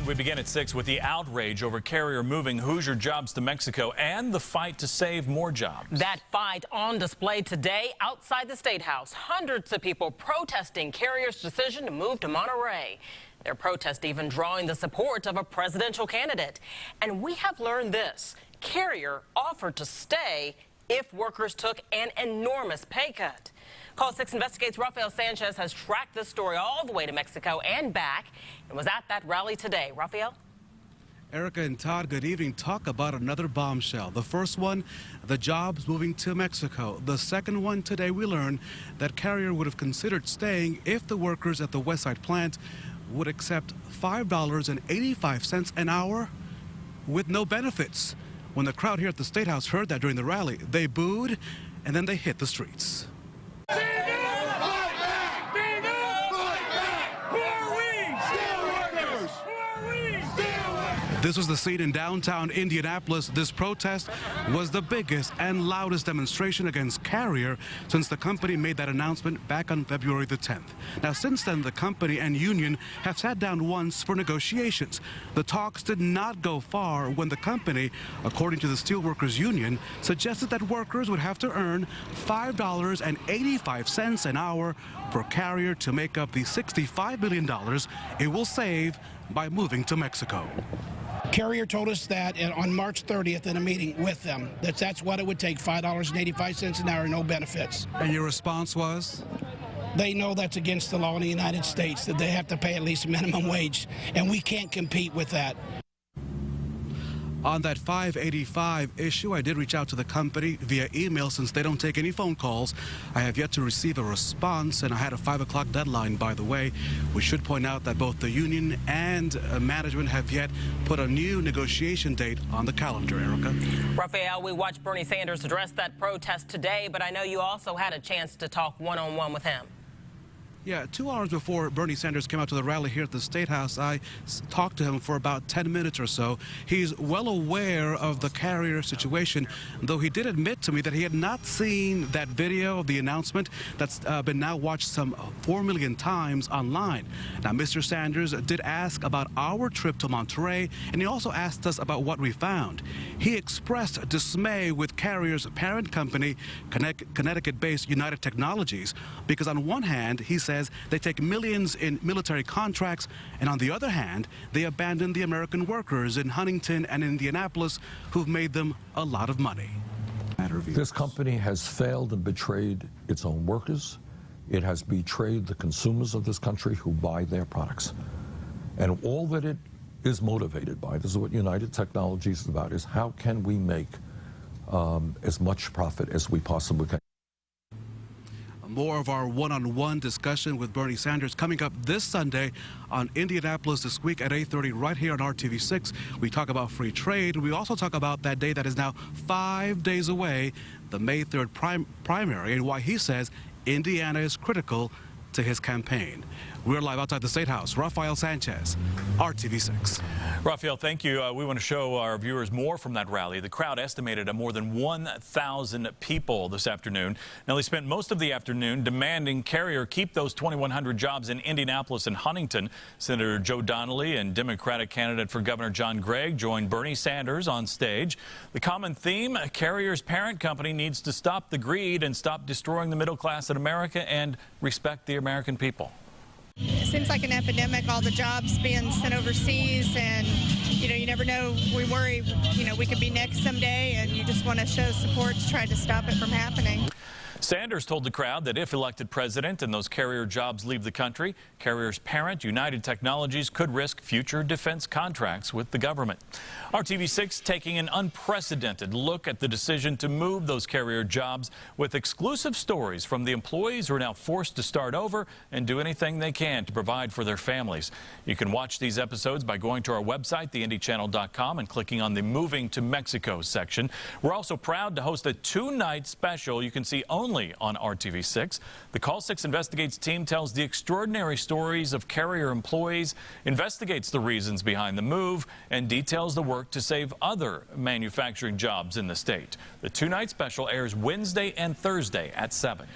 We begin at 6 with the outrage over Carrier moving Hoosier jobs to Mexico and the fight to save more jobs. That fight on display today outside the State House. Hundreds of people protesting Carrier's decision to move to Monterrey. Their protest even drawing the support of a presidential candidate. And we have learned this. Carrier offered to stay if workers took an enormous pay cut. Call 6 Investigates' Rafael Sanchez has tracked this story all the way to Mexico and back and was at that rally today. Rafael? Erica and Todd, good evening. Talk about another bombshell. The first one, the jobs moving to Mexico. The second one, today we learned that Carrier would have considered staying if the workers at the Westside plant would accept $5.85 an hour with no benefits. When the crowd here at the State House heard that during the rally, they booed and then they hit the streets. This was the scene in downtown Indianapolis. This protest was the biggest and loudest demonstration against Carrier since the company made that announcement back on February the 10th. Now, since then, the company and union have sat down once for negotiations. The talks did not go far when the company, according to the Steelworkers Union, suggested that workers would have to earn $5.85 an hour for Carrier to make up the $65 million it will save by moving to Mexico. Carrier told us that on March 30th in a meeting with them, that's what it would take, $5.85 an hour, no benefits. And your response was? They know that's against the law in the United States, that they have to pay at least minimum wage, and we can't compete with that. On that $5.85 issue, I did reach out to the company via email since they don't take any phone calls. I have yet to receive a response, and I had a 5 o'clock deadline, by the way. We should point out that both the union and management have yet put a new negotiation date on the calendar, Erica. Rafael, we watched Bernie Sanders address that protest today, but I know you also had a chance to talk one-on-one with him. Yeah, 2 hours before Bernie Sanders came out to the rally here at the State House, I talked to him for about 10 minutes or so. He's well aware of the Carrier situation, though he did admit to me that he had not seen that video of the announcement that's been now watched some 4 million times online. Now, Mr. Sanders did ask about our trip to Monterrey, and he also asked us about what we found. He expressed dismay with Carrier's parent company, Connecticut-based United Technologies, because on one hand, he said, they take millions in military contracts, and on the other hand, they abandon the American workers in Huntington and Indianapolis who've made them a lot of money. This company has failed and betrayed its own workers. It has betrayed the consumers of this country who buy their products. And all that it is motivated by, this is what United Technologies is about, is how can we make as much profit as we possibly can. More of our one-on-one discussion with Bernie Sanders coming up this Sunday on Indianapolis This Week at 8:30 right here on RTV6. We talk about free trade. We also talk about that day that is now 5 days away, the May 3rd primary, and why he says Indiana is critical to his campaign. We're live outside the State House. Rafael Sanchez, RTV6. Rafael, thank you. We want to show our viewers more from that rally. The crowd estimated at more than 1,000 people this afternoon. Now, they spent most of the afternoon demanding Carrier keep those 2,100 jobs in Indianapolis and Huntington. Senator Joe Donnelly and Democratic candidate for Governor John Gregg joined Bernie Sanders on stage. The common theme, Carrier's parent company needs to stop the greed and stop destroying the middle class in America and respect the American people. It seems like an epidemic, all the jobs being sent overseas, and you never know. We worry, we could be next someday, and you just want to show support to try to stop it from happening. Sanders told the crowd that if elected president and those Carrier jobs leave the country, Carrier's parent, United Technologies, could risk future defense contracts with the government. RTV6 taking an unprecedented look at the decision to move those Carrier jobs with exclusive stories from the employees who are now forced to start over and do anything they can to provide for their families. You can watch these episodes by going to our website, theindychannel.com, and clicking on the Moving to Mexico section. We're also proud to host a 2-night special you can see only on RTV6. The Call 6 Investigates team tells the extraordinary stories of Carrier employees, investigates the reasons behind the move, and details the work to save other manufacturing jobs in the state. The 2-night special airs Wednesday and Thursday at 7.